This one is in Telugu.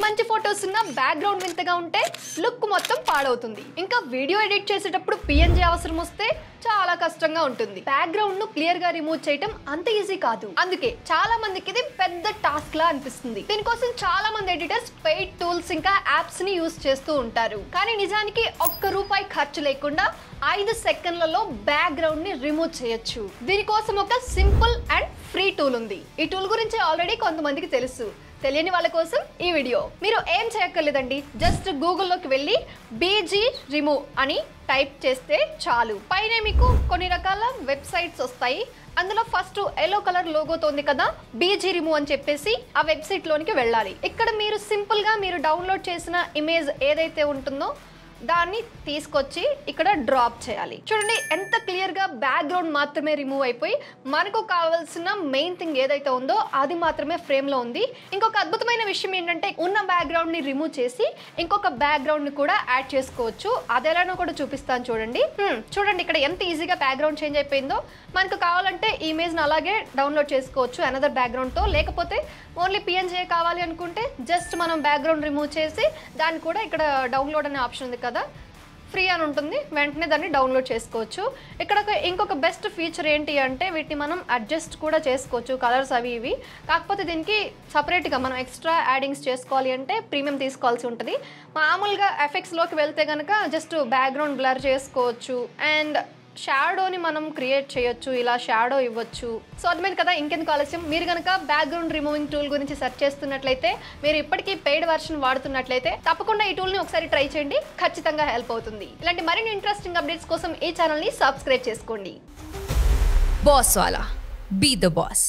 మంచి ఫోటోస్ ఉన్న బ్యాక్గ్రౌండ్ వింతగా ఉంటే లుక్ మొత్తం పాడవుతుంది. ఇంకా వీడియో ఎడిట్ చేసేటప్పుడు PNG అవసరం వస్తే చాలా కష్టంగా ఉంటుంది. బ్యాక్గ్రౌండ్ ను క్లియర్ గా రిమూవ్ చేయడం అంత ఈజీ కాదు. అందుకే చాలా మందికి ఇది పెద్ద టాస్క్ లా అనిపిస్తుంది. దీనికోసం చాలా మంది ఎడిటర్స్ పెయిడ్ టూల్స్ ఇంకా యాప్స్ ని యూస్ చేస్తూ ఉంటారు. కానీ నిజానికి ₹1 ఖర్చు లేకుండా 5 సెకండ్లలో బ్యాక్గ్రౌండ్ ని రిమూవ్ చేయొచ్చు. దీనికోసం ఒక సింపుల్ అండ్ ఫ్రీ టూల్ ఉంది. ఈ టూల్ గురించి ఆల్రెడీ కొంతమందికి తెలుసు. తెలియని వాళ్ళ కోసం ఈ వీడియో. మీరు ఏం చేయక్కర్లేదండి, జస్ట్ గూగుల్లోకి వెళ్ళి BG రిమూవ్ అని టైప్ చేస్తే చాలు. పైన మీకు కొన్ని రకాల వెబ్సైట్స్ వస్తాయి. అందులో ఫస్ట్ ఎల్లో కలర్ లోగోతో ఉంది కదా BG రిమూవ్ అని చెప్పేసి ఆ వెబ్సైట్ లోనికి వెళ్ళాలి. ఇక్కడ మీరు సింపుల్ గా మీరు డౌన్లోడ్ చేసిన ఇమేజ్ ఏదైతే ఉంటుందో దాన్ని తీసుకొచ్చి ఇక్కడ డ్రాప్ చేయాలి. చూడండి ఎంత క్లియర్ గా బ్యాక్గ్రౌండ్ మాత్రమే రిమూవ్ అయిపోయి మనకు కావాల్సిన మెయిన్ థింగ్ ఏదైతే ఉందో అది మాత్రమే ఫ్రేమ్ లో ఉంది. ఇంకొక అద్భుతమైన విషయం ఏంటంటే ఉన్న బ్యాక్గ్రౌండ్ ని రిమూవ్ చేసి ఇంకొక బ్యాక్గ్రౌండ్ ని కూడా యాడ్ చేసుకోవచ్చు. అది ఎలానో కూడా చూపిస్తాను చూడండి. చూడండి ఇక్కడ ఎంత ఈజీగా బ్యాక్గ్రౌండ్ చేంజ్ అయిపోయిందో. మనకు కావాలంటే ఈ ఇమేజ్ ని అలాగే డౌన్లోడ్ చేసుకోవచ్చు అనదర్ బ్యాక్గ్రౌండ్ తో. లేకపోతే ఓన్లీ PNG కావాలి అనుకుంటే జస్ట్ మనం బ్యాక్గ్రౌండ్ రిమూవ్ చేసి దాన్ని కూడా ఇక్కడ డౌన్లోడ్ అనే ఆప్షన్ ఉంది కదా, ఫ్రీ అని ఉంటుంది, వెంటనే దాన్ని డౌన్లోడ్ చేసుకోవచ్చు. ఇక్కడ ఇంకొక బెస్ట్ ఫీచర్ ఏంటి అంటే వీటిని మనం అడ్జస్ట్ కూడా చేసుకోవచ్చు, కలర్స్ అవి ఇవి. కాకపోతే దీనికి సపరేట్గా మనం ఎక్స్ట్రా యాడింగ్స్ చేసుకోవాలి అంటే ప్రీమియం తీసుకోవాల్సి ఉంటుంది. మామూలుగా ఎఫెక్ట్స్లోకి వెళ్తే కనుక జస్ట్ బ్యాక్గ్రౌండ్ బ్లర్ చేసుకోవచ్చు అండ్ షాడోని మనం క్రియేట్ చేయొచ్చు, ఇలా షాడో ఇవ్వచ్చు. సో అర్థమైంది కదా, ఇంకెందుకు ఆలస్యం. మీరు కనుక బ్యాక్గ్రౌండ్ రిమూవింగ్ టూల్ గురించి సెర్చ్ చేస్తున్నట్లయితే, మీరు ఇప్పటికీ పెయిడ్ వర్షన్ వాడుతున్నట్లయితే తప్పకుండా ఈ టూల్ని ఒకసారి ట్రై చేయండి, ఖచ్చితంగా హెల్ప్ అవుతుంది. ఇలాంటి మరిన్ని ఇంట్రెస్టింగ్ అప్డేట్స్ కోసం ఈ ఛానల్ని సబ్స్క్రైబ్ చేసుకోండి. Boss Wala. Be the boss.